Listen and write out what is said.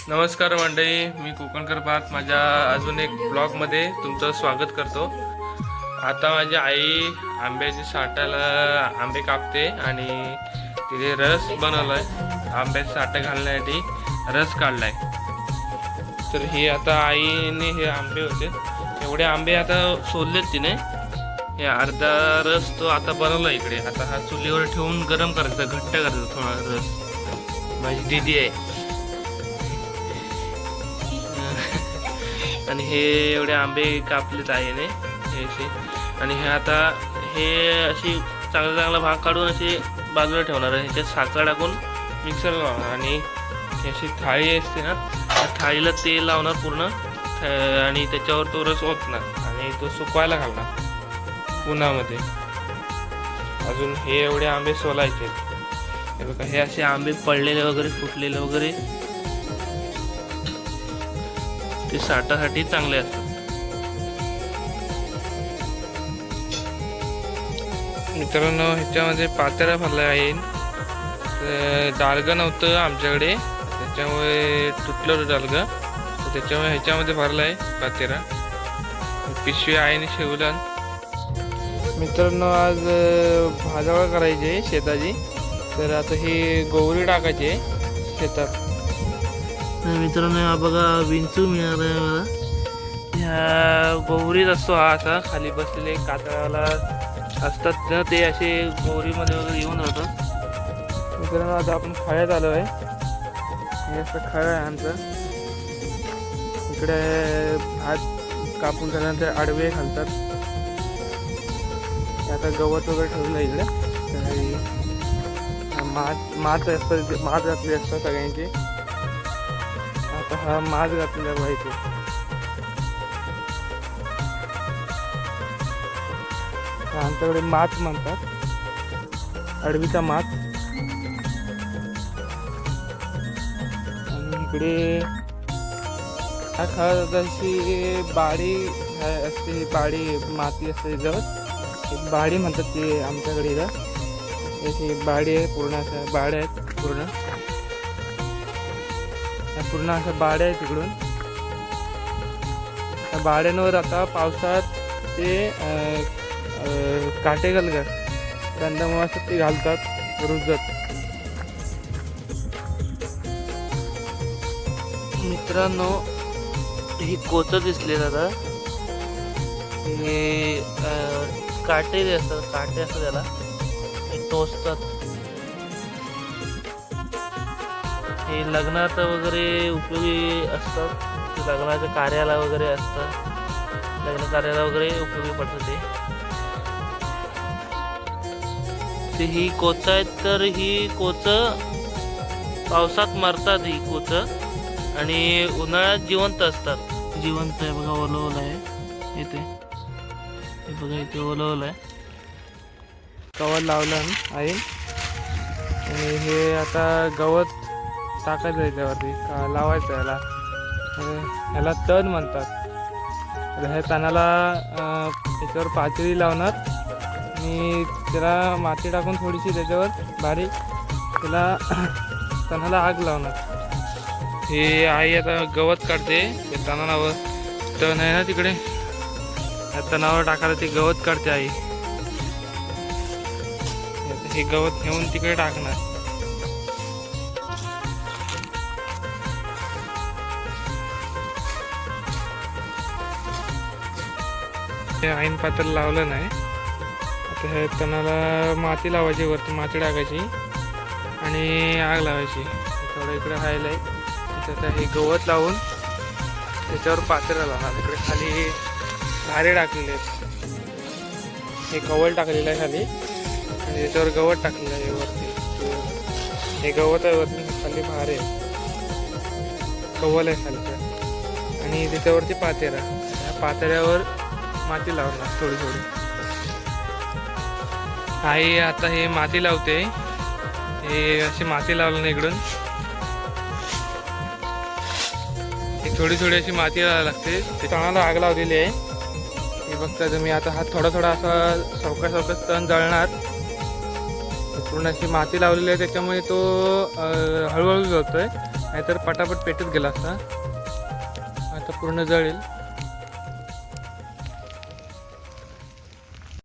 नमस्कार मंडळी, मी कोकणकर पाहत माझ्या अजून एक ब्लॉगमध्ये तुमचं स्वागत करतो. आता माझी आई आंब्याची साठाला आंबे कापते आणि तिथे रस बनवलाय. आंब्याचे साठे घालण्यासाठी रस काढलाय. तर हे आता आईने हे आंबे होते, एवढे आंबे आता सोललेत तिने. हे अर्धा रस तो आता बनवला इकडे. आता हा चुलीवर ठेवून गरम करायचा, घट्ट करायचा थोडा रस. माझी दीदी आहे. आणि हे एवढे आंबे कापलेत आईने हे असे. आणि हे आता हे अशी चांगला भाग काढून असे बाजूला ठेवणार आहे. ह्याच्यात साखर टाकून मिक्सर लावणार आणि ही अशी थाळी असते ना, त्या थाळीला तेल लावणार पूर्ण आणि त्याच्यावर तो रस ओतणार आणि तो सुकवायला घालणार उन्हामध्ये. अजून हे एवढे आंबे सोलायचे. हे बघा, हे असे आंबे पडलेले वगैरे फुटलेले वगैरे ते साठासाठी चांगले असतात. मित्रांनो, ह्याच्यामध्ये पातेला भरला आहे. डालगं नव्हतं आमच्याकडे, त्याच्यामुळे तुटलं होतं डालगं, त्याच्यामुळे ह्याच्यामध्ये भरला आहे पातेला. पिशवी आईने शिवला. मित्रांनो, आज भाजावळ करायची शेताची. तर आता ही गौरी टाकायची शेतात. मित्रांनो, हा बघा विंचू मिळाला आहे मला. ह्या गौरीत असतो हा असा खाली बसलेले कातळाला असतात ना, ते असे गौरीमध्ये वगैरे येऊन राहतात. मित्रांनो, आता आपण खळ्यात आलो आहे. हे असं खळं आहे आमचं. इकडे भात कापून झाल्यानंतर आडवे घालतात. आता गवत वगैरे ठेवलं आहे इकडे. माठ असतात, माठ घातली असतात सगळ्यांची. आता हा माठ घातलेला पाहिजे. आमच्याकडे माठ म्हणतात, अडवीचा माठ. आणि इकडे हा अशी बाडी असते, बाडी माती असते जवळ, बाडी म्हणतात ते आमच्याकडे. अशी बाडी आहे, पूर्ण असं बाड्या आहेत पूर्ण पूर्ण असं बाड्या आहे तिकडून. त्या बाड्यांवर आता पावसात ते काटे घालतात, कंदमुळं असं ते घालतात रुजत. मित्रांनो, ही कोचं दिसले दादा. हे काटे जे असतात, काटे असतात त्याला, हे टोचतात. हे लग्नात वगैरे उपयोगी असतात. लग्नाच्या कार्याला वगैरे असतात, लग्न कार्याला वगैरे उपयोगी पडतं ते. ही कोचं आहेत. तर ही कोचं पावसात मरतात ही कोचं, आणि उन्हाळ्यात जिवंत असतात. जिवंत आहे बघा, ओलवलं आहे इथे. हे बघा, इथे ओलवलं आहे. कवर लावलं आहे. आणि हे आता गवत टाकायचं याच्यावरती, लावायचं याला. ह्याला तण म्हणतात. ह्या तणाला त्याच्यावर पातळी लावणार आणि त्याला माती टाकून थोडीशी त्याच्यावर बारीक, त्याला तणाला आग लावणार. हे आई आता गवत काढते. त्या तणावर तण आहे ना तिकडे, त्या तणावर टाकायला ते गवत काढते आई. हे गवत घेऊन तिकडे टाकणार. हे ऐन पात्र लावलं नाही. आता हे तणाला माती लावायची, वरती माती टाकायची आणि आग लावायची. थोडं इकडे राहिलं आहे, त्याच्यात हे गवत लावून त्याच्यावर पातेला लावणार. इकडे खाली धारे टाकलेले आहेत. हे कवल टाकलेलं आहे खाली आणि त्याच्यावर गवत टाकलेलं आहे वरती. हे गवत आहे वरती, खाली भारे कवल आहे खालचं, आणि त्याच्यावरती पातेरा. ह्या पातेऱ्यावर माती लावणार थोडी थोडी. आई आता हे माती लावते. हे अशी माती लावलं ना इकडून, ही थोडी थोडी अशी माती लावायला लागते. ते तणाला आग लावलेली आहे. हे बघता तुम्ही. आता हा थोडा थोडा असा सावकाश तण जळणार. पूर्ण अशी माती लावलेली आहे, त्याच्यामुळे तो हळूहळू जळतोय. नाहीतर पटापट पेटत गेला असता. आता पूर्ण जळेल.